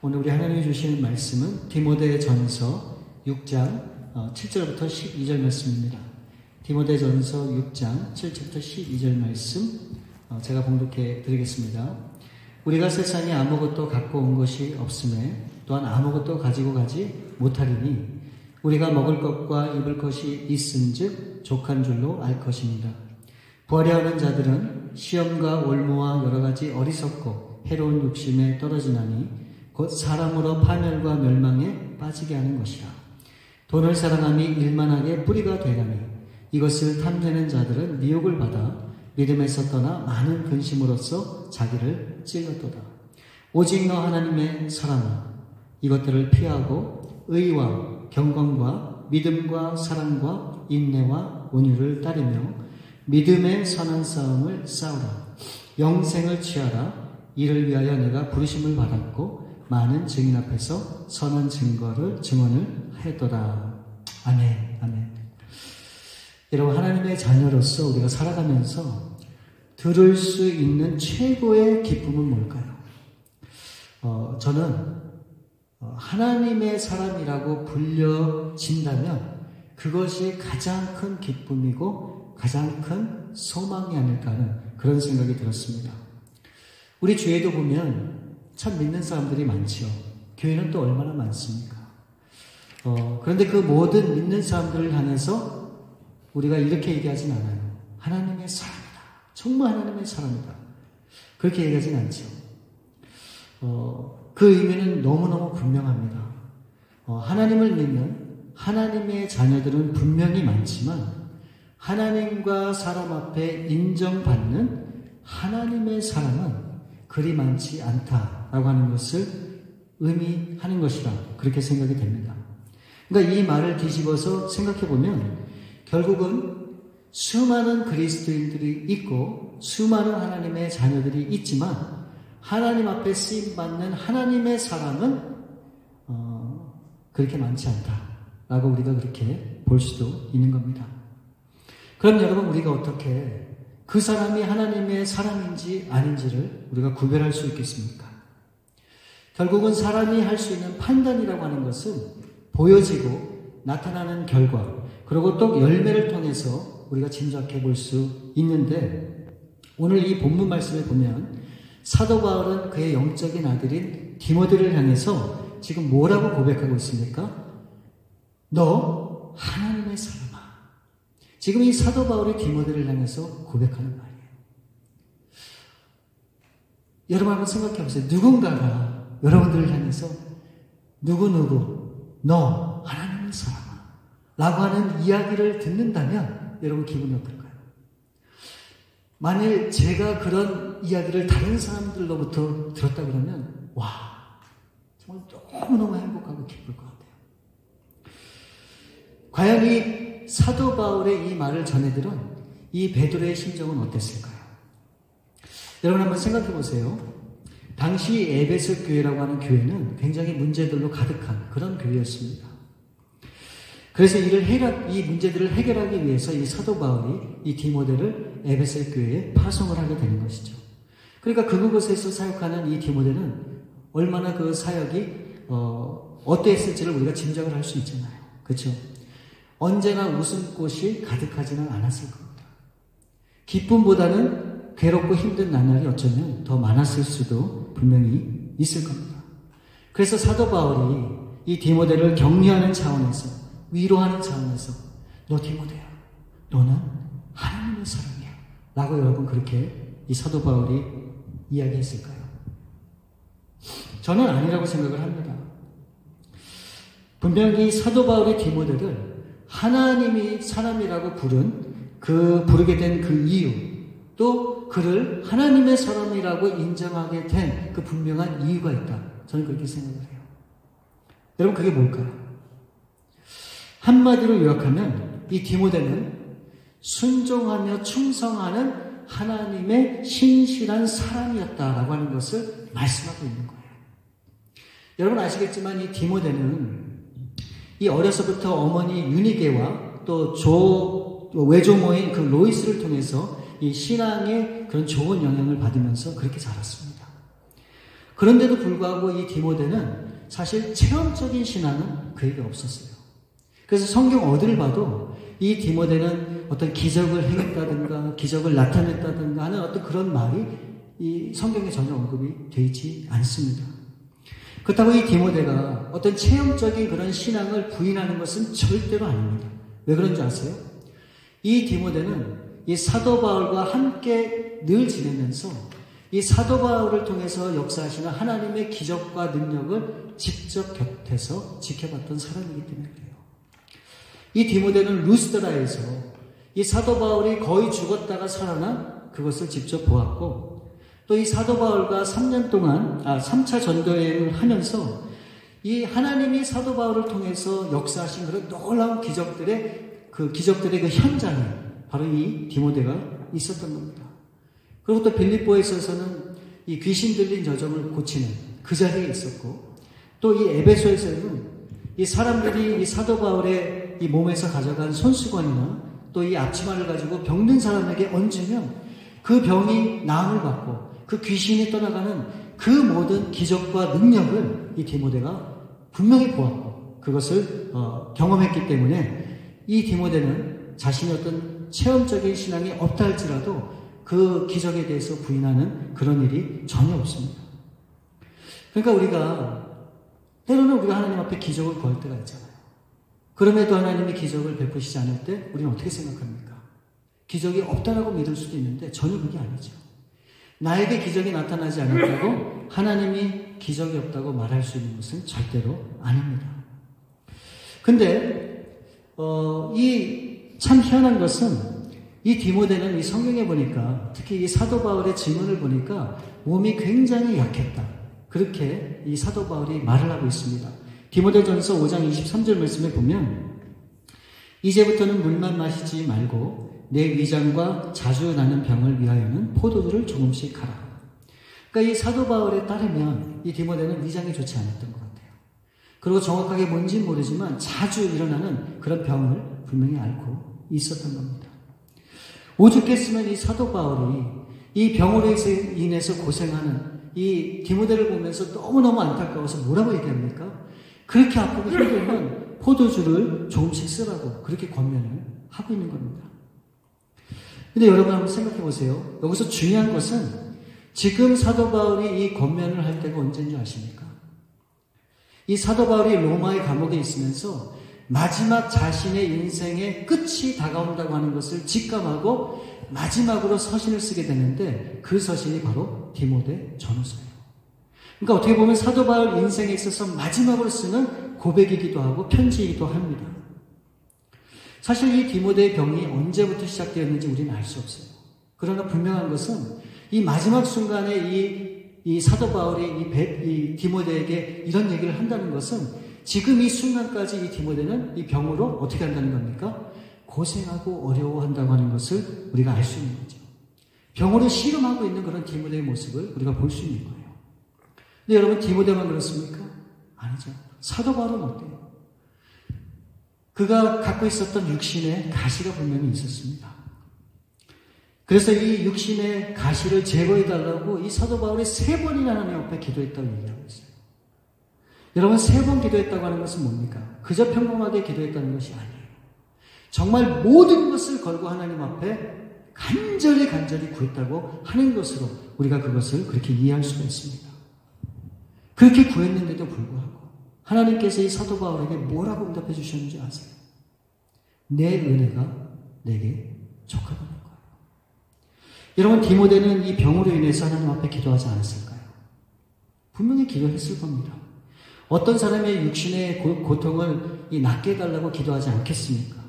오늘 우리 하나님이 주시는 말씀은 디모데전서 6장 7절부터 12절 말씀입니다. 디모데전서 6장 7절부터 12절 말씀 제가 봉독해 드리겠습니다. 우리가 세상에 아무것도 갖고 온 것이 없음에 또한 아무것도 가지고 가지 못하리니 우리가 먹을 것과 입을 것이 있은즉 족한 줄로 알 것입니다. 부하려 하는 자들은 시험과 올무와 여러 가지 어리석고 해로운 욕심에 떨어지나니 곧 사람으로 파멸과 멸망에 빠지게 하는 것이라. 돈을 사랑함이 일만하게 뿌리가 되나니 이것을 탐내는 자들은 미혹을 받아 믿음에서 떠나 많은 근심으로써 자기를 찔렀도다. 오직 너 하나님의 사랑아 이것들을 피하고 의와 경건과 믿음과 사랑과 인내와 온유를 따르며 믿음의 선한 싸움을 싸우라. 영생을 취하라. 이를 위하여 내가 부르심을 받았고 많은 증인 앞에서 선한 증언을 하였도다. 아멘. 아멘. 여러분, 하나님의 자녀로서 우리가 살아가면서 들을 수 있는 최고의 기쁨은 뭘까요? 저는 하나님의 사람이라고 불려진다면 그것이 가장 큰 기쁨이고 가장 큰 소망이 아닐까 하는 그런 생각이 들었습니다. 우리 교회도 보면 참 믿는 사람들이 많죠. 교회는 또 얼마나 많습니까? 그런데 그 모든 믿는 사람들을 향해서 우리가 이렇게 얘기하진 않아요. 하나님의 사람이다. 정말 하나님의 사람이다. 그렇게 얘기하진 않죠. 그 의미는 너무너무 분명합니다. 하나님을 믿는 하나님의 자녀들은 분명히 많지만 하나님과 사람 앞에 인정받는 하나님의 사람은 그리 많지 않다라고 하는 것을 의미하는 것이다. 그렇게 생각이 됩니다. 그러니까 이 말을 뒤집어서 생각해 보면 결국은 수많은 그리스도인들이 있고 수많은 하나님의 자녀들이 있지만 하나님 앞에 쓰임받는 하나님의 사람은 그렇게 많지 않다라고 우리가 그렇게 볼 수도 있는 겁니다. 그럼 여러분 우리가 어떻게 그 사람이 하나님의 사람인지 아닌지를 우리가 구별할 수 있겠습니까? 결국은 사람이 할 수 있는 판단이라고 하는 것은 보여지고 나타나는 결과 그리고 또 열매를 통해서 우리가 짐작해 볼 수 있는데 오늘 이 본문 말씀을 보면 사도 바울은 그의 영적인 아들인 디모데를 향해서 지금 뭐라고 고백하고 있습니까? 너 하나님의 사람아. 지금 이 사도 바울이 디모데를 향해서 고백하는 말이에요. 여러분 한번 생각해 보세요. 누군가가 여러분들을 향해서 누구 너 하나님의 사람아 라고 하는 이야기를 듣는다면 여러분 기분이 어떨까요? 만일 제가 그런 이야기를 다른 사람들로부터 들었다 그러면 와 정말 너무너무 행복하고 기쁠 것 같아요. 과연 이 사도 바울의 이 말을 전해들은 이 베드로의 심정은 어땠을까요? 여러분 한번 생각해 보세요. 당시 에베소 교회라고 하는 교회는 굉장히 문제들로 가득한 그런 교회였습니다. 그래서 이 문제들을 해결하기 위해서 이 사도 바울이 이 디모데를 에베소 교회에 파송을 하게 되는 것이죠. 그러니까 그곳에서 사역하는 이 디모데는 얼마나 그 사역이 어땠을지를 우리가 짐작을 할 수 있잖아요. 그렇죠? 언제나 웃음꽃이 가득하지는 않았을 겁니다. 기쁨보다는 괴롭고 힘든 나날이 어쩌면 더 많았을 수도 분명히 있을 겁니다. 그래서 사도 바울이 이 디모데를 격려하는 차원에서 위로하는 차원에서 너 디모데야 너는 하나님의 사람이야 라고 여러분 그렇게 이 사도 바울이 이야기했을까요? 저는 아니라고 생각을 합니다. 분명히 사도 바울이 디모데를 하나님이 사람이라고 부르게 된 그 이유, 또 그를 하나님의 사람이라고 인정하게 된 그 분명한 이유가 있다. 저는 그렇게 생각을 해요. 여러분, 그게 뭘까요? 한마디로 요약하면 이 디모데는 순종하며 충성하는 하나님의 신실한 사람이었다라고 하는 것을 말씀하고 있는 거예요. 여러분 아시겠지만 이 디모데는 이 어려서부터 어머니 유니게와 또 외조모인 그 로이스를 통해서 이 신앙의 그런 좋은 영향을 받으면서 그렇게 자랐습니다. 그런데도 불구하고 이 디모데는 사실 체험적인 신앙은 그에게 없었어요. 그래서 성경 어디를 봐도 이 디모데는 어떤 기적을 행했다든가 기적을 나타냈다든가 하는 어떤 그런 말이 이 성경에 전혀 언급이 되어 있지 않습니다. 그렇다고 이 디모데가 어떤 체험적인 그런 신앙을 부인하는 것은 절대로 아닙니다. 왜 그런지 아세요? 이 디모데는 이 사도 바울과 함께 늘 지내면서 이 사도 바울을 통해서 역사하시는 하나님의 기적과 능력을 직접 곁에서 지켜봤던 사람이기 때문에 그래요. 이 디모데는 루스드라에서 이 사도 바울이 거의 죽었다가 살아난 그것을 직접 보았고, 또 이 사도 바울과 3년 동안 3차 전도여행을 하면서 이 하나님이 사도 바울을 통해서 역사하신 그런 놀라운 기적들의 그 현장에 바로 이 디모데가 있었던 겁니다. 그리고 또 빌립보에서는 이 귀신 들린 저정을 고치는 그 자리에 있었고, 또 이 에베소에서는 이 사람들이 이 사도 바울의 이 몸에서 가져간 손수건이나 또 이 앞치마를 가지고 병든 사람에게 얹으면 그 병이 나음을 받고 그 귀신이 떠나가는 그 모든 기적과 능력을 이 디모데가 분명히 보았고 그것을 경험했기 때문에 이 디모데는 자신의 어떤 체험적인 신앙이 없다 할지라도 그 기적에 대해서 부인하는 그런 일이 전혀 없습니다. 그러니까 때로는 우리가 하나님 앞에 기적을 구할 때가 있잖아요. 그럼에도 하나님이 기적을 베푸시지 않을 때 우리는 어떻게 생각합니까? 기적이 없다라고 믿을 수도 있는데 전혀 그게 아니죠. 나에게 기적이 나타나지 않았다고 하나님이 기적이 없다고 말할 수 있는 것은 절대로 아닙니다. 근데 이 참 희한한 것은 이 디모데는 이 성경에 보니까 특히 이 사도 바울의 증언을 보니까 몸이 굉장히 약했다. 그렇게 이 사도 바울이 말을 하고 있습니다. 디모데전서 5장 23절 말씀에 보면 이제부터는 물만 마시지 말고 내 위장과 자주 나는 병을 위하여는 포도주를 조금씩 하라. 그러니까 이 사도 바울에 따르면 이 디모데는 위장이 좋지 않았던 것 같아요. 그리고 정확하게 뭔지는 모르지만 자주 일어나는 그런 병을 분명히 앓고 있었던 겁니다. 오죽했으면 이 사도 바울이 이 병으로 인해서 고생하는 이 디모데를 보면서 너무너무 안타까워서 뭐라고 얘기합니까? 그렇게 아프고 힘들면 포도주를 조금씩 쓰라고 그렇게 권면을 하고 있는 겁니다. 근데 여러분 한번 생각해 보세요. 여기서 중요한 것은 지금 사도 바울이 이 권면을 할 때가 언제인 줄 아십니까? 이 사도 바울이 로마의 감옥에 있으면서 마지막 자신의 인생의 끝이 다가온다고 하는 것을 직감하고 마지막으로 서신을 쓰게 되는데 그 서신이 바로 디모데 전후서예요. 그러니까 어떻게 보면 사도 바울 인생에 있어서 마지막으로 쓰는 고백이기도 하고 편지이기도 합니다. 사실 이 디모데의 병이 언제부터 시작되었는지 우리는 알 수 없어요. 그러나 분명한 것은 이 마지막 순간에 이 사도 바울이 이 디모데에게 이런 얘기를 한다는 것은 지금 이 순간까지 이 디모데는 이 병으로 어떻게 한다는 겁니까? 고생하고 어려워한다고 하는 것을 우리가 알 수 있는 거죠. 병으로 씨름하고 있는 그런 디모데의 모습을 우리가 볼 수 있는 거예요. 근데 여러분 디모데만 그렇습니까? 아니죠. 사도 바울은 어때요? 그가 갖고 있었던 육신의 가시가 분명히 있었습니다. 그래서 이 육신의 가시를 제거해달라고 이 사도 바울이 3번이나 하나님 앞에 기도했다고 얘기하고 있어요. 여러분 3번 기도했다고 하는 것은 뭡니까? 그저 평범하게 기도했다는 것이 아니에요. 정말 모든 것을 걸고 하나님 앞에 간절히 구했다고 하는 것으로 우리가 그것을 그렇게 이해할 수가 있습니다. 그렇게 구했는데도 불구하고 하나님께서 이 사도 바울에게 뭐라고 응답해 주셨는지 아세요? 내 은혜가 내게 족하다는 거예요. 여러분 디모데는 이 병으로 인해서 하나님 앞에 기도하지 않았을까요? 분명히 기도했을 겁니다. 어떤 사람의 육신의 고통을 낫게 해달라고 기도하지 않겠습니까?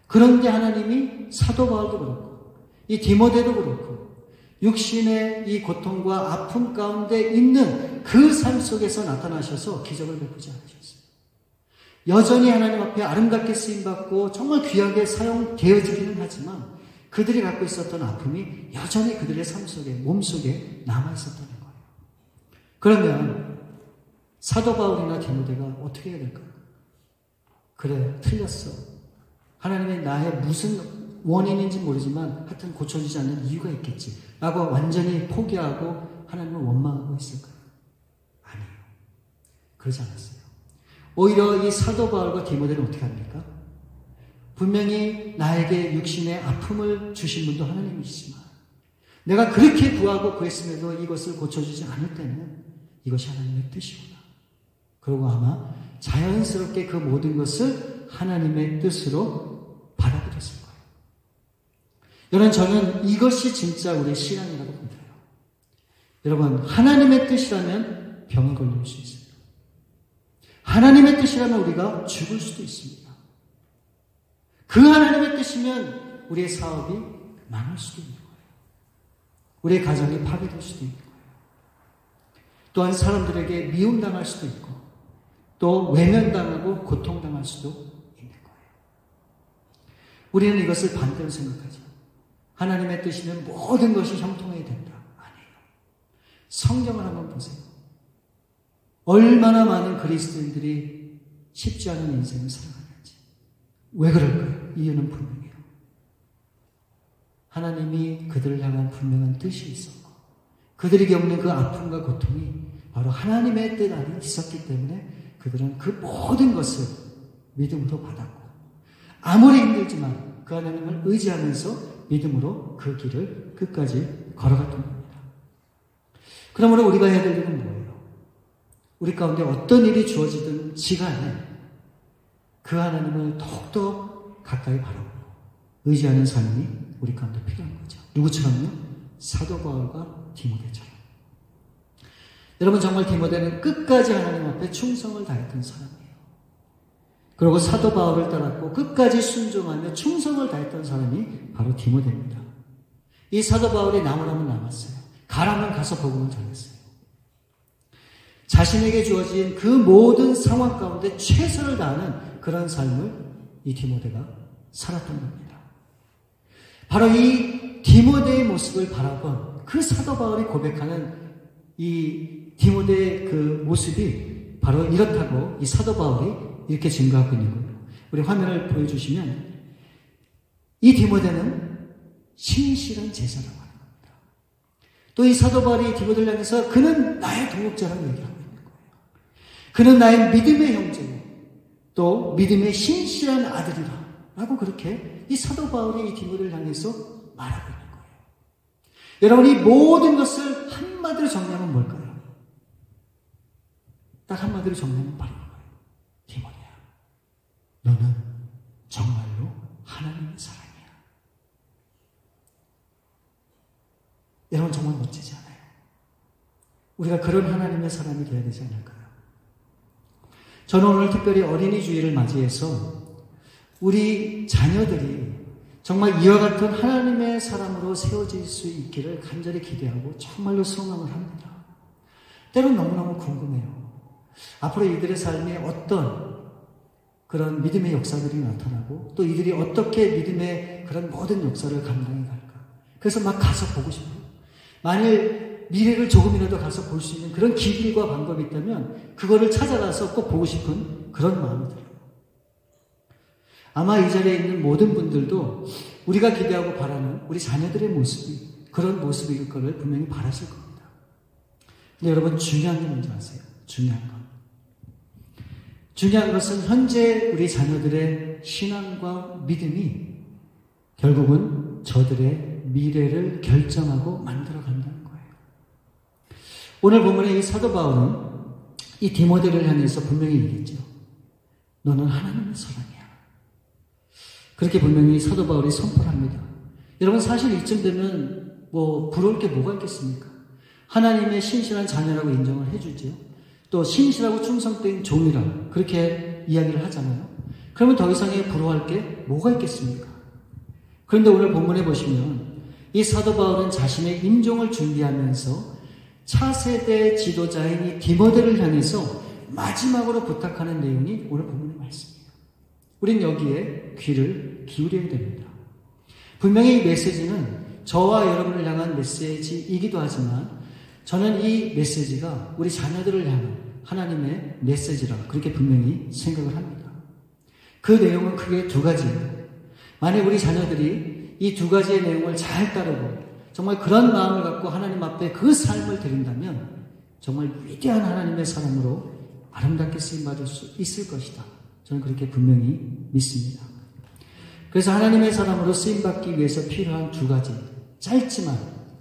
그런데 하나님이 사도 바울도 그렇고 이 디모데도 그렇고 육신의 이 고통과 아픔 가운데 있는 그 삶 속에서 나타나셔서 기적을 베푸지 않으셨어요. 여전히 하나님 앞에 아름답게 쓰임받고 정말 귀하게 사용되어지기는 하지만 그들이 갖고 있었던 아픔이 여전히 그들의 삶 속에, 몸 속에 남아있었다는 거예요. 그러면 사도 바울이나 디모데가 어떻게 해야 될까요? 그래, 틀렸어. 하나님이 나의 무슨 원인인지 모르지만 하여튼 고쳐지지 않는 이유가 있겠지 라고 완전히 포기하고 하나님을 원망하고 있을까요? 그러지 않았어요. 오히려 이 사도 바울과 디모데는 어떻게 합니까? 분명히 나에게 육신의 아픔을 주신 분도 하나님이시지만 내가 그렇게 구하고 구했음에도 이것을 고쳐주지 않을 때는 이것이 하나님의 뜻이구나. 그리고 아마 자연스럽게 그 모든 것을 하나님의 뜻으로 받아들였을 거예요. 여러분, 저는 이것이 진짜 우리의 신앙이라고 봅니다. 여러분, 하나님의 뜻이라면 병이 걸릴 수 있어요. 하나님의 뜻이라면 우리가 죽을 수도 있습니다. 그 하나님의 뜻이면 우리의 사업이 망할 수도 있는 거예요. 우리의 가정이 파괴될 수도 있는 거예요. 또한 사람들에게 미움당할 수도 있고 또 외면당하고 고통당할 수도 있는 거예요. 우리는 이것을 반대로 생각하죠. 하나님의 뜻이면 모든 것이 형통해야 된다. 아니에요. 성경을 한번 보세요. 얼마나 많은 그리스도인들이 쉽지 않은 인생을 살아가는지. 왜 그럴까요? 이유는 분명해요. 하나님이 그들을 향한 분명한 뜻이 있었고 그들이 겪는 그 아픔과 고통이 바로 하나님의 뜻 안에 있었기 때문에 그들은 그 모든 것을 믿음으로 받았고 아무리 힘들지만 그 하나님을 의지하면서 믿음으로 그 길을 끝까지 걸어갔던 겁니다. 그러므로 우리가 해야 될 일은 뭐예요? 우리 가운데 어떤 일이 주어지든 시간에 그 하나님을 더욱더 가까이 바라보고 의지하는 삶이 우리 가운데 필요한 거죠. 누구처럼요? 사도 바울과 디모데처럼. 여러분, 정말 디모데는 끝까지 하나님 앞에 충성을 다했던 사람이에요. 그리고 사도 바울을 따랐고 끝까지 순종하며 충성을 다했던 사람이 바로 디모데입니다. 이 사도 바울이 남으라면 남았어요. 가라면 가서 복음을 전했어요. 자신에게 주어진 그 모든 상황 가운데 최선을 다하는 그런 삶을 이 디모데가 살았던 겁니다. 바로 이 디모데의 모습을 바라본 그 사도 바울이 고백하는 이 디모데의 그 모습이 바로 이렇다고 이 사도 바울이 이렇게 증거하고 있는 거예요. 우리 화면을 보여주시면 이 디모데는 신실한 제자라고 하는 겁니다. 또 이 사도 바울이 디모데를 향해서 그는 나의 동역자라고 얘기하고 있는 거예요. 그는 나의 믿음의 형제요. 또 믿음의 신실한 아들이라 라고 그렇게 이 사도 바울이 이 디모데를 향해서 말하고 있는 거예요. 여러분, 이 모든 것을 한마디로 정리하면 뭘까요? 딱 한마디로 정리하면 바로 이거예요. 디모데야, 너는 정말로 하나님의 사람이야. 여러분, 정말 멋지지 않아요? 우리가 그런 하나님의 사람이 되어야 되지 않을까요? 저는 오늘 특별히 어린이 주일을 맞이해서 우리 자녀들이 정말 이와 같은 하나님의 사람으로 세워질 수 있기를 간절히 기대하고 정말로 소망을 합니다. 때론 너무너무 궁금해요. 앞으로 이들의 삶에 어떤 그런 믿음의 역사들이 나타나고 또 이들이 어떻게 믿음의 그런 모든 역사를 감당해 갈까. 그래서 막 가서 보고 싶어요. 만일 미래를 조금이라도 가서 볼 수 있는 그런 기길과 방법이 있다면 그거를 찾아가서 꼭 보고 싶은 그런 마음이 들어요. 아마 이 자리에 있는 모든 분들도 우리가 기대하고 바라는 우리 자녀들의 모습이 그런 모습일 거를 분명히 바라실 겁니다. 근데 여러분, 중요한 게 뭔지 아세요? 중요한 것은 현재 우리 자녀들의 신앙과 믿음이 결국은 저들의 미래를 결정하고 만들어 간다는 거예요. 오늘 본문의 이 사도 바울은 이 디모데를 향해서 분명히 얘기했죠. 너는 하나님의 사람이야. 그렇게 분명히 사도 바울이 선포합니다. 여러분, 사실 이쯤 되면 부러울 게 뭐가 있겠습니까? 하나님의 신실한 자녀라고 인정을 해주죠. 또 신실하고 충성된 종이라 그렇게 이야기를 하잖아요. 그러면 더 이상의 부러워할 게 뭐가 있겠습니까? 그런데 오늘 본문에 보시면 이 사도 바울은 자신의 임종을 준비하면서 차세대 지도자인 이 디모데를 향해서 마지막으로 부탁하는 내용이 오늘 본문의 말씀이에요. 우린 여기에 귀를 기울여야 됩니다. 분명히 이 메시지는 저와 여러분을 향한 메시지이기도 하지만 저는 이 메시지가 우리 자녀들을 향한 하나님의 메시지라 그렇게 분명히 생각을 합니다. 그 내용은 크게 두 가지예요. 만약 우리 자녀들이 이 두 가지의 내용을 잘 따르고 정말 그런 마음을 갖고 하나님 앞에 그 삶을 드린다면 정말 위대한 하나님의 사람으로 아름답게 쓰임받을 수 있을 것이다. 저는 그렇게 분명히 믿습니다. 그래서 하나님의 사람으로 쓰임받기 위해서 필요한 두 가지, 짧지만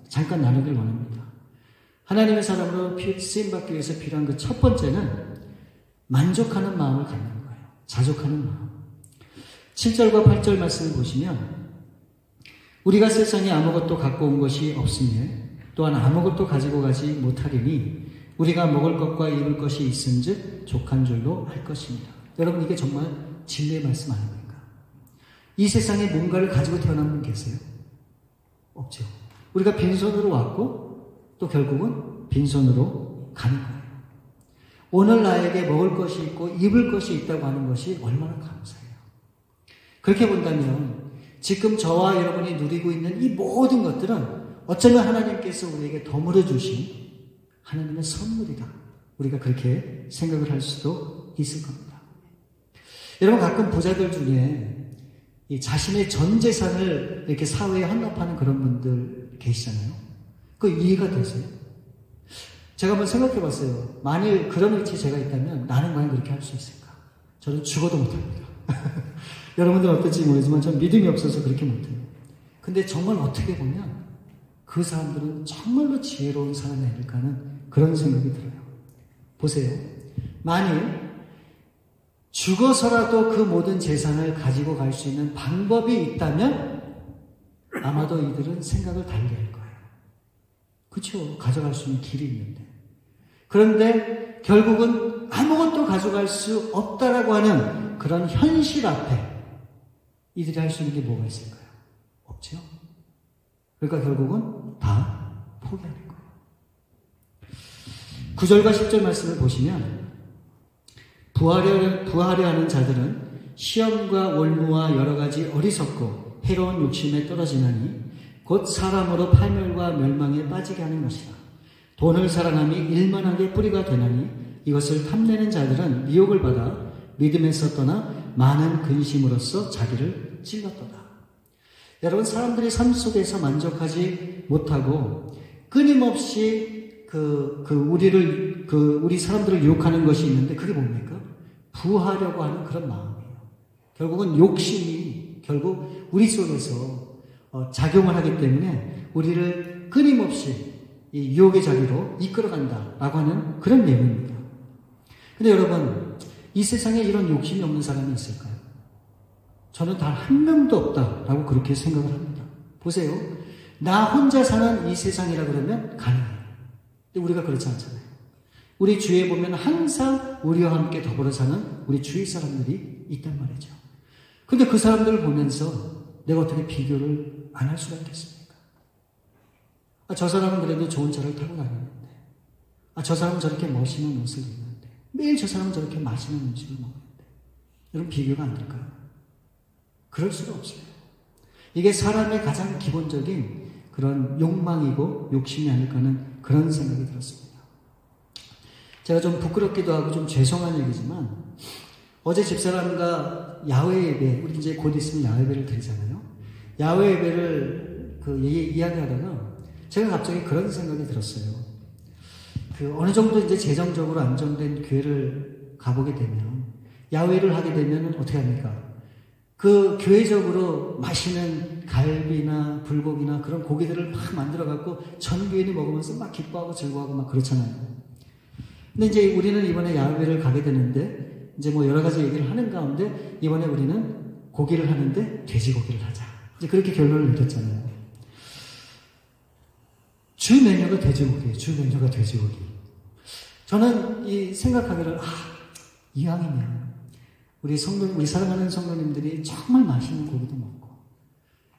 잠깐 나누길 원합니다. 하나님의 사람으로 쓰임받기 위해서 필요한 그 첫 번째는 만족하는 마음을 갖는 거예요. 자족하는 마음. 7절과 8절 말씀을 보시면 우리가 세상에 아무것도 갖고 온 것이 없으며 또한 아무것도 가지고 가지 못하리니 우리가 먹을 것과 입을 것이 있은즉 족한 줄로 할 것입니다. 여러분, 이게 정말 진리의 말씀 아닙니까? 이 세상에 뭔가를 가지고 태어난 분 계세요? 없죠. 우리가 빈손으로 왔고 또 결국은 빈손으로 가는 거예요. 오늘 나에게 먹을 것이 있고 입을 것이 있다고 하는 것이 얼마나 감사해요. 그렇게 본다면 지금 저와 여러분이 누리고 있는 이 모든 것들은 어쩌면 하나님께서 우리에게 더물어 주신 하나님의 선물이다. 우리가 그렇게 생각을 할 수도 있을 겁니다. 여러분, 가끔 부자들 중에 이 자신의 전 재산을 이렇게 사회에 헌납하는 그런 분들 계시잖아요. 그 이해가 되세요? 제가 한번 생각해 봤어요. 만일 그런 위치에 제가 있다면 나는 과연 그렇게 할 수 있을까? 저는 죽어도 못합니다. 여러분들은 어떨지 모르지만 전 믿음이 없어서 그렇게 못해요. 근데 정말 어떻게 보면 그 사람들은 정말로 지혜로운 사람이 아닐까 하는 그런 생각이 들어요. 보세요. 만일 죽어서라도 그 모든 재산을 가지고 갈 수 있는 방법이 있다면 아마도 이들은 생각을 달리 할 거예요. 그렇죠. 가져갈 수 있는 길이 있는데. 그런데 결국은 아무것도 가져갈 수 없다라고 하는 그런 현실 앞에 이들이 할 수 있는 게 뭐가 있을까요? 없죠. 그러니까 결국은 다 포기하는 거예요. 9절과 10절 말씀을 보시면 부하려 하는 자들은 시험과 올무와 여러 가지 어리석고 해로운 욕심에 떨어지나니 곧 사람으로 파멸과 멸망에 빠지게 하는 것이라. 돈을 사랑함이 일만하게 뿌리가 되나니 이것을 탐내는 자들은 미혹을 받아 믿음에서 떠나 많은 근심으로써 자기를 찔렀도다. 여러분, 사람들이 삶 속에서 만족하지 못하고 끊임없이 우리 사람들을 유혹하는 것이 있는데 그게 뭡니까? 부하려고 하는 그런 마음이에요. 결국은 욕심이 결국 우리 속에서 작용을 하기 때문에 우리를 끊임없이 이 유혹의 자리로 이끌어간다라고 하는 그런 내용입니다. 근데 여러분, 이 세상에 이런 욕심이 없는 사람이 있을까요? 저는 단 한 명도 없다라고 그렇게 생각을 합니다. 보세요. 나 혼자 사는 이 세상이라 그러면 가능해요. 근데 우리가 그렇지 않잖아요. 우리 주위에 보면 항상 우리와 함께 더불어 사는 우리 주위 사람들이 있단 말이죠. 근데 그 사람들을 보면서 내가 어떻게 비교를 안 할 수가 있겠습니까? 저 사람은 그래도 좋은 차를 타고 다니는데, 저 사람은 저렇게 멋있는 옷을 입는데, 매일 저 사람은 저렇게 맛있는 음식을 먹는데, 여러분 비교가 안 될까요? 그럴 수가 없어요. 이게 사람의 가장 기본적인 그런 욕망이고 욕심이 아닐까 하는 그런 생각이 들었습니다. 제가 좀 부끄럽기도 하고 좀 죄송한 얘기지만 어제 집사람과 야외 예배, 우리 이제 곧 있으면 야외 예배를 드리잖아요. 야외 예배를 이야기하다가 제가 갑자기 그런 생각이 들었어요. 어느 정도 이제 재정적으로 안정된 교회를 가보게 되면, 야외를 하게 되면 어떻게 합니까? 그 교회적으로 맛있는 갈비나 불고기나 그런 고기들을 막 만들어갖고 전 교인이 먹으면서 막 기뻐하고 즐거워하고 막 그렇잖아요. 근데 이제 우리는 이번에 야외를 가게 되는데, 이제 뭐 여러 가지 얘기를 하는 가운데, 이번에 우리는 고기를 하는데 돼지고기를 하자. 이제 그렇게 결론을 내렸잖아요. 주 메뉴가 돼지고기예요. 주 메뉴가 돼지고기. 저는 이 생각하기를, 이왕이면 우리 사랑하는 성도님들이 정말 맛있는 고기도 먹고,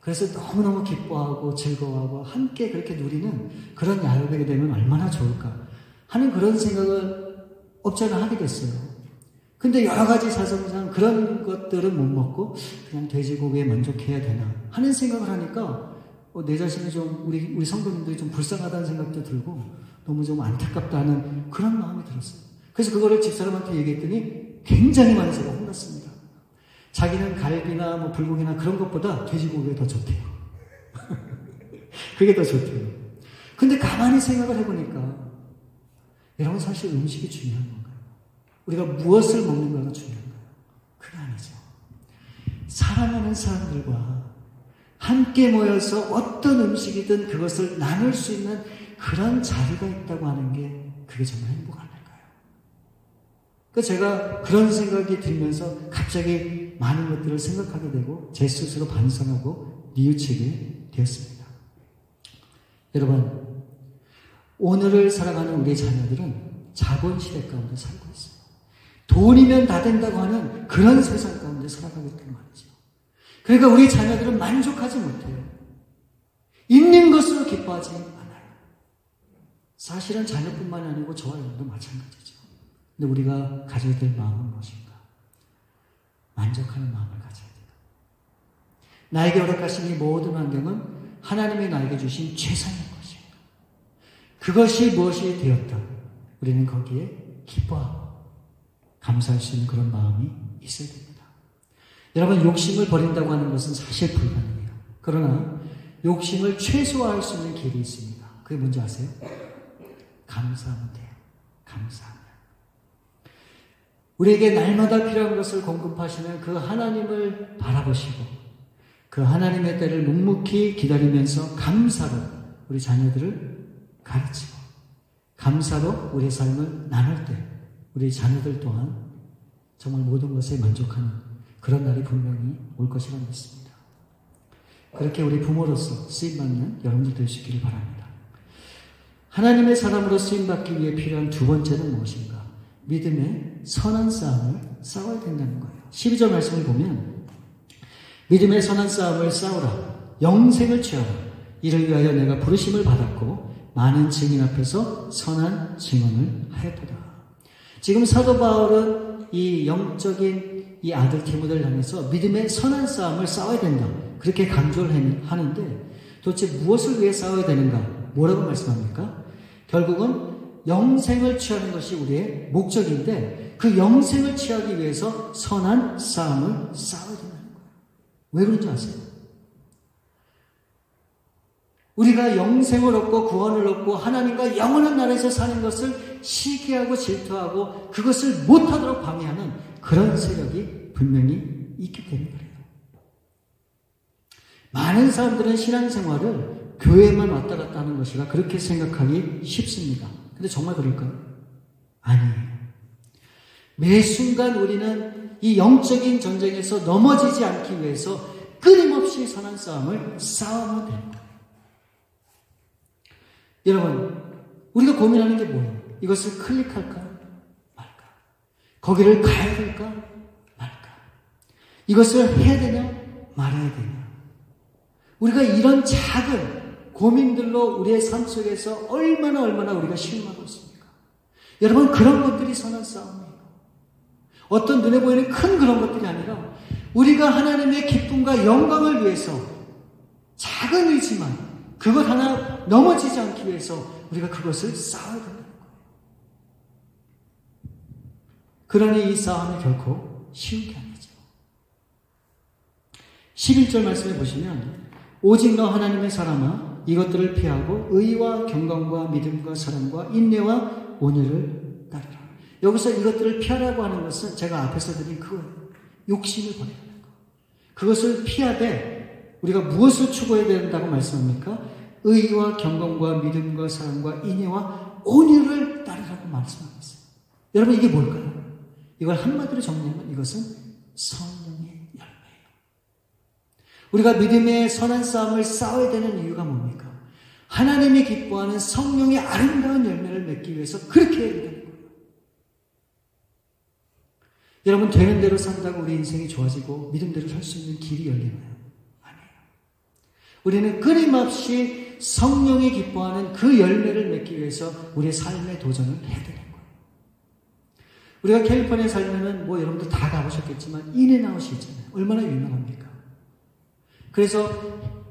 그래서 너무너무 기뻐하고 즐거워하고 함께 그렇게 누리는 그런 야외가 되면 얼마나 좋을까 하는 그런 생각을 없잖아 하게 됐어요. 근데 여러 가지 사정상 그런 것들은 못 먹고 그냥 돼지고기에 만족해야 되나 하는 생각을 하니까 내 자신이 좀 우리 성도님들이 좀 불쌍하다는 생각도 들고 너무 좀 안타깝다 하는 그런 마음이 들었어요. 그래서 그거를 집사람한테 얘기했더니 굉장히 많은 사람이 혼났습니다. 자기는 갈비나 뭐 불고기나 그런 것보다 돼지고기가 더 좋대요. 그게 더 좋대요. 근데 가만히 생각을 해보니까 여러분, 사실 음식이 중요한 건가요? 우리가 무엇을 먹는가가 중요한 거예요. 그게 아니죠. 사랑하는 사람들과 함께 모여서 어떤 음식이든 그것을 나눌 수 있는 그런 자리가 있다고 하는 게 그게 정말 행복 아닐까요? 그러니까 제가 그런 생각이 들면서 갑자기 많은 것들을 생각하게 되고 제 스스로 반성하고 뉘우치게 되었습니다. 여러분, 오늘을 살아가는 우리 자녀들은 자본시대 가운데 살고 있어요. 돈이면 다 된다고 하는 그런 세상 가운데 살아가고 있단 말이죠. 그러니까 우리 자녀들은 만족하지 못해요. 있는 것으로 기뻐하지 않아요. 사실은 자녀뿐만 아니고 저와 여러분도 마찬가지죠. 근데 우리가 가져야 될 마음은 무엇인가? 만족하는 마음을 가져야 돼요. 나에게 허락하신 이 모든 환경은 하나님이 나에게 주신 최선의 것이에요. 그것이 무엇이 되었다. 우리는 거기에 기뻐하고 감사할 수 있는 그런 마음이 있어야 됩니다. 여러분, 욕심을 버린다고 하는 것은 사실 불가능해요. 그러나 욕심을 최소화할 수 있는 길이 있습니다. 그게 뭔지 아세요? 감사하면 돼요. 감사하면. 우리에게 날마다 필요한 것을 공급하시는 그 하나님을 바라보시고 그 하나님의 때를 묵묵히 기다리면서 감사로 우리 자녀들을 가르치고 감사로 우리의 삶을 나눌 때 우리 자녀들 또한 정말 모든 것에 만족하는 그런 날이 분명히 올 것이라 믿습니다. 그렇게 우리 부모로서 쓰임받는 여러분들 되시기를 바랍니다. 하나님의 사람으로 쓰임받기 위해 필요한 두 번째는 무엇인가? 믿음의 선한 싸움을 싸워야 된다는 거예요. 12절 말씀을 보면 믿음의 선한 싸움을 싸우라. 영생을 취하라. 이를 위하여 내가 부르심을 받았고 많은 증인 앞에서 선한 증언을 하였도다. 지금 사도 바울은 이 영적인 이 아들 디모데를 향해서 믿음의 선한 싸움을 싸워야 된다. 그렇게 강조를 하는데 도대체 무엇을 위해 싸워야 되는가? 뭐라고 말씀합니까? 결국은 영생을 취하는 것이 우리의 목적인데 그 영생을 취하기 위해서 선한 싸움을 싸워야 된다는 거예요. 왜 그런지 아세요? 우리가 영생을 얻고 구원을 얻고 하나님과 영원한 나라에서 사는 것을 시기하고 질투하고 그것을 못하도록 방해하는 그런 세력이 분명히 있기 때문에 많은 사람들은 신앙생활을 교회만 왔다 갔다 하는 것이라 그렇게 생각하기 쉽습니다. 근데 정말 그럴까요? 아니에요. 매 순간 우리는 이 영적인 전쟁에서 넘어지지 않기 위해서 끊임없이 선한 싸움을 싸우면 되는 거예요. 여러분, 우리가 고민하는 게 뭐예요? 이것을 클릭할까 말까? 거기를 가야 될까 말까? 이것을 해야 되냐 말아야 되냐? 우리가 이런 작은 고민들로 우리의 삶 속에서 얼마나 우리가 실망하고 있습니까? 여러분, 그런 것들이 선한 싸움이에요. 어떤 눈에 보이는 큰 그런 것들이 아니라 우리가 하나님의 기쁨과 영광을 위해서 작은 일이지만 그것 하나 넘어지지 않기 위해서 우리가 그것을 싸워야 된다는 거예요. 그러니 이 싸움이 결코 쉬운 게 아니죠. 11절 말씀해 보시면 오직 너 하나님의 사람아 이것들을 피하고 의와 경건과 믿음과 사랑과 인내와 온유를 따르라. 여기서 이것들을 피하라고 하는 것은 제가 앞에서 드린 그거예요. 욕심을 버리라는 거. 그것을 피하되 우리가 무엇을 추구해야 된다고 말씀합니까? 의와 경건과 믿음과 사랑과 인내와 온유를 따르라고 말씀하고 있어요. 여러분, 이게 뭘까요? 이걸 한마디로 정리하면 이것은 성령의 열매예요. 우리가 믿음의 선한 싸움을 싸워야 되는 이유가 뭡니까? 하나님이 기뻐하는 성령의 아름다운 열매를 맺기 위해서 그렇게 해야 되는 거예요. 여러분, 되는 대로 산다고 우리 인생이 좋아지고 믿음대로 살 수 있는 길이 열리나요? 아니에요. 우리는 끊임없이 성령이 기뻐하는 그 열매를 맺기 위해서 우리의 삶의 도전을 해야 되는 거예요. 우리가 캘리포니아에 살면은 여러분들 다 가보셨겠지만 인앤아웃이 있잖아요. 얼마나 유명합니까? 그래서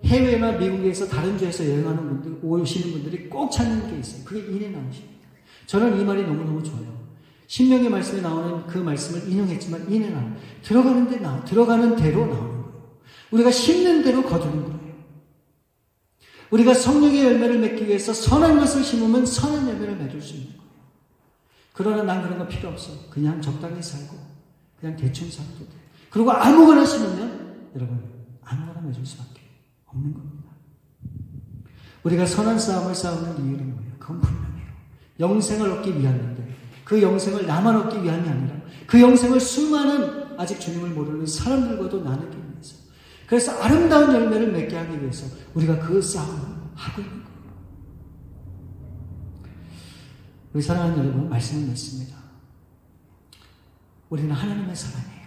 해외나 미국에서 다른 주에서 여행하는 분들, 오시는 분들이 꼭 찾는 게 있어요. 그게 인앤아웃입니다. 저는 이 말이 너무너무 좋아요. 신명의 말씀에 나오는 그 말씀을 인용했지만 인앤아웃. 들어가는 대로 나오는 거예요. 우리가 심는 대로 거두는 거예요. 우리가 성령의 열매를 맺기 위해서 선한 것을 심으면 선한 열매를 맺을 수 있는 거예요. 그러나 난 그런 거 필요 없어. 그냥 적당히 살고 그냥 대충 살아도 돼. 그리고 아무거나 심으면 여러분 아무거나 맺을 수밖에 없는 겁니다. 우리가 선한 싸움을 싸우는 이유는 뭐예요? 그건 분명해요. 영생을 얻기 위함인데 그 영생을 나만 얻기 위함이 아니라 그 영생을 수많은 아직 주님을 모르는 사람들과도 나누기 위해서, 그래서 아름다운 열매를 맺게 하기 위해서 우리가 그 싸움을 하고 있는 거예요. 우리 사랑하는 여러분, 말씀을 맺습니다. 우리는 하나님의 사람이에요.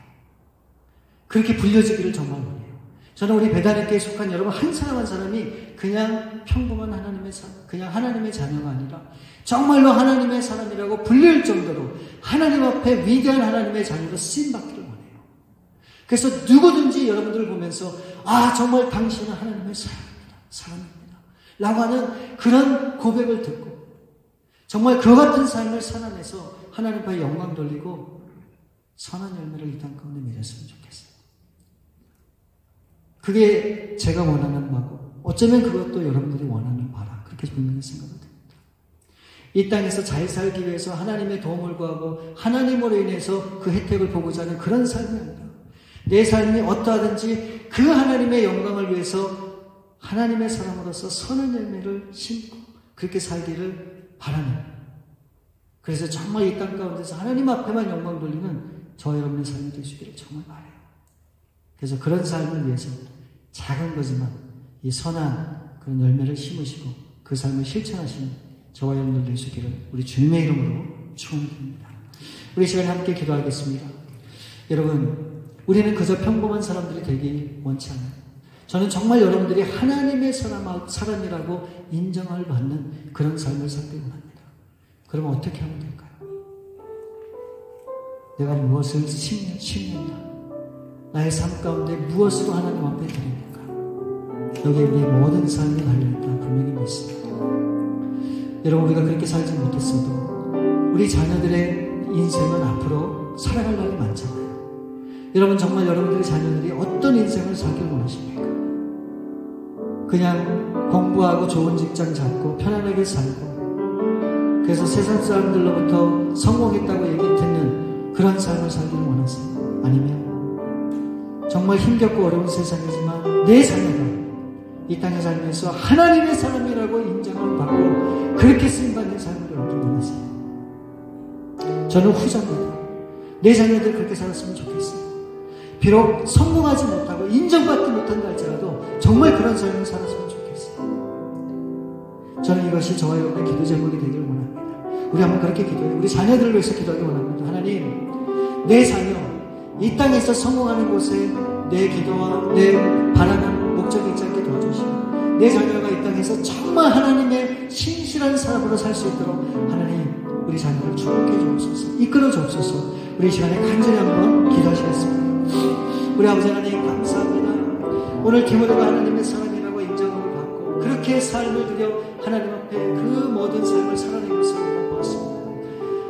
그렇게 불려지기를 정말 원해요. 저는 우리 배단에게 속한 여러분 한 사람 한 사람이 그냥 평범한 하나님의 사람, 그냥 하나님의 자녀가 아니라 정말로 하나님의 사람이라고 불릴 정도로 하나님 앞에 위대한 하나님의 자녀로 쓰임받기를 원해요. 그래서 누구든지 여러분들을 보면서 정말 당신은 하나님의 사람입니다 라고 하는 그런 고백을 듣고 정말 그 같은 삶을 살아내서 하나님 앞에 영광 돌리고 선한 열매를 이 땅 가운데 맺었으면 좋겠어요. 그게 제가 원하는 바고 어쩌면 그것도 여러분들이 원하는 바라, 그렇게 분명히 생각을 합니다. 이 땅에서 잘 살기 위해서 하나님의 도움을 구하고 하나님으로 인해서 그 혜택을 보고자 하는 그런 삶이 아니라 내 삶이 어떠하든지 그 하나님의 영광을 위해서 하나님의 사람으로서 선한 열매를 심고 그렇게 살기를 바라는, 그래서 정말 이 땅 가운데서 하나님 앞에만 영광 돌리는 저 여러분의 삶이 되시기를 정말 바라요. 그래서 그런 삶을 위해서 작은 거지만 이 선한 그런 열매를 심으시고 그 삶을 실천하시는 저와 여러분들 되시기를 우리 주님의 이름으로 축원드립니다. 우리 시간에 함께 기도하겠습니다. 여러분, 우리는 그저 평범한 사람들이 되기 원치 않아요. 저는 정말 여러분들이 하나님의 사람이라고 인정을 받는 그런 삶을 살기 원합니다. 그럼 어떻게 하면 될까요? 내가 무엇을 심느냐? 나의 삶 가운데 무엇으로 하나님 앞에 드립니까? 여기에 우리의 모든 삶이 달려있다 분명히 믿습니다. 여러분, 우리가 그렇게 살지 못했어도 우리 자녀들의 인생은 앞으로 살아갈 날이 많잖아요. 여러분, 정말 여러분들의 자녀들이 어떤 인생을 살길 원하십니까? 그냥 공부하고 좋은 직장 잡고 편안하게 살고 그래서 세상 사람들로부터 성공했다고 얘기 듣는 그런 삶을 살기를 원하세요? 아니면 정말 힘겹고 어려운 세상이지만 내 자녀가 이 땅에 살면서 하나님의 사람이라고 인정을 받고 그렇게 쓰임받는 삶을 얻기 원하세요? 저는 후자입니다. 내 자녀들 그렇게 살았으면 좋겠어요. 비록 성공하지 못하고 인정받지 못한다 할지라도 정말 그런 삶을 살았으면 좋겠어요. 저는 이것이 저와 여러분의 기도 제목이 되기를 원합니다. 우리 한번 그렇게 기도해요. 우리 자녀들을 위해서 기도하기 원합니다. 하나님, 내 자녀 이 땅에서 성공하는 곳에 내 기도와 내 바라는 목적이 있지 않게 도와주시고 내 자녀가 이 땅에서 정말 하나님의 신실한 사람으로 살 수 있도록 하나님, 우리 자녀를 축복해 주옵소서, 이끌어 주옵소서. 우리 이 시간에 간절히 한번 기도하시겠습니다. 우리 아버지 하나님, 감사합니다. 오늘 디모데가 하나님의 사람이라고 인정을 받고 그렇게 삶을 들여 하나님 앞에 그 모든 삶을 살아내는 것을 보았습니다.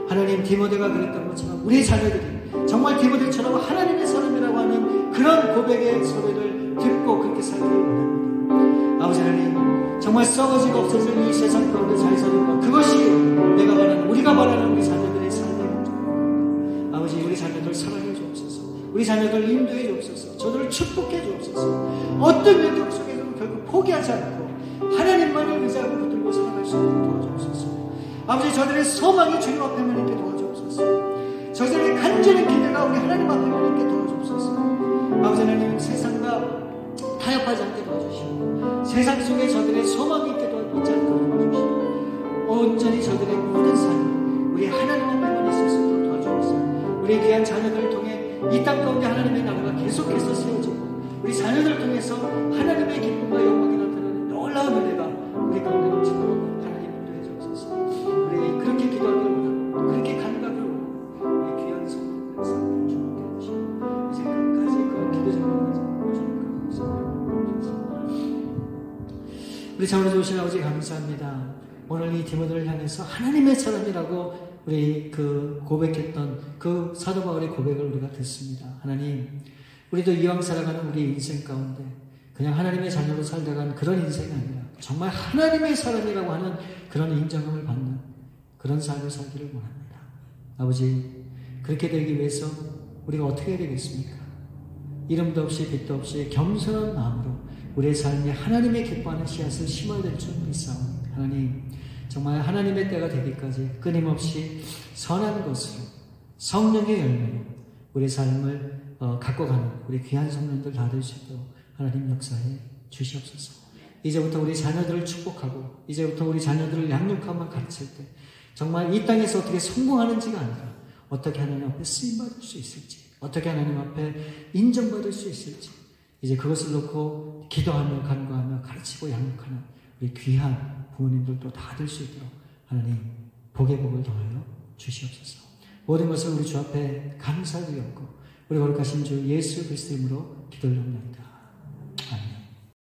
하나님, 디모데가 그랬던 것처럼 우리 자녀들이 정말 디모데처럼 하나님의 사람이라고 하는 그런 고백의 소리를 듣고 그렇게 살기를 원합니다. 아버지 하나님, 정말 썩어지고 없어질 이 세상 가운데 잘 사는 것, 그것이 내가 바라는, 우리가 바라는 우리 자녀들의 삶의 목적입니다. 아버지, 우리 자녀들 사랑해 주옵소서. 우리 자녀들 인도해 주옵소서. 저들을 축복해 주옵소서. 어떤 위기 속에서도 결국 포기하지 않고 하나님만을 의지하고 붙들고 살아갈 수 있도록 도와주옵소서. 아버지, 저들의 소망이 주님 앞에만 있게 도와주옵소서. 저들의 간절한 기대가 우리 하나님 앞에만 있게 도와주옵소서. 아버지 하나님, 세상과 타협하지 않게 도와주시고 세상 속에 저들의 소망이 있게 도와주지 않게 도와주시고 온전히 저들의 모든 삶이 우리 하나님 앞에만 있을 수 있도록 도와주옵소서. 우리 귀한 자녀들을 통해 이 땅 가운데 하나님의 나라가 계속해서 세워지고 우리 자녀들을 통해서 하나님의 기쁨과 영광이 나타나는 놀라운 은혜가 우리 가운데 넘치도록 하나님 인도해 주옵소서. 우리 그렇게 기도하기를 원합니다. 그렇게 간각을 원합니다. 우리 귀한 성도들의 삶을 주님께 주시고 이제 끝까지 그 기도 제목까지 우리 참으로 좋으신 아버지, 감사합니다. 오늘 이 디모데를 향해서 하나님의 사람이라고 우리 그 고백했던 그 사도 바울의 고백을 우리가 듣습니다. 하나님, 우리도 이왕 살아가는 우리 인생 가운데 그냥 하나님의 자녀로 살다간 그런 인생이 아니라 정말 하나님의 사람이라고 하는 그런 인정함을 받는 그런 삶을 살기를 원합니다. 아버지, 그렇게 되기 위해서 우리가 어떻게 해야 되겠습니까? 이름도 없이 빛도 없이 겸손한 마음으로 우리의 삶에 하나님의 기뻐하는 씨앗을 심어야 될 줄 믿사옵니다. 하나님, 정말 하나님의 때가 되기까지 끊임없이 선한 것으로 성령의 열매로 우리의 삶을 갖고 가는 우리 귀한 성령들 다 될 수 있도록 하나님 역사해 주시옵소서. 이제부터 우리 자녀들을 축복하고 이제부터 우리 자녀들을 양육하며 가르칠 때 정말 이 땅에서 어떻게 성공하는지가 아니라 어떻게 하나님 앞에 쓰임받을 수 있을지, 어떻게 하나님 앞에 인정받을 수 있을지, 이제 그것을 놓고 기도하며 간구하며 가르치고 양육하는 우리 귀한 부모님들도 다 될 수 있도록 하나님 복의 복을 더하여 주시옵소서. 모든 것을 우리 주 앞에 감사드렸고 우리 거룩하신 주 예수 그리스도 이름으로 기도를 합니다.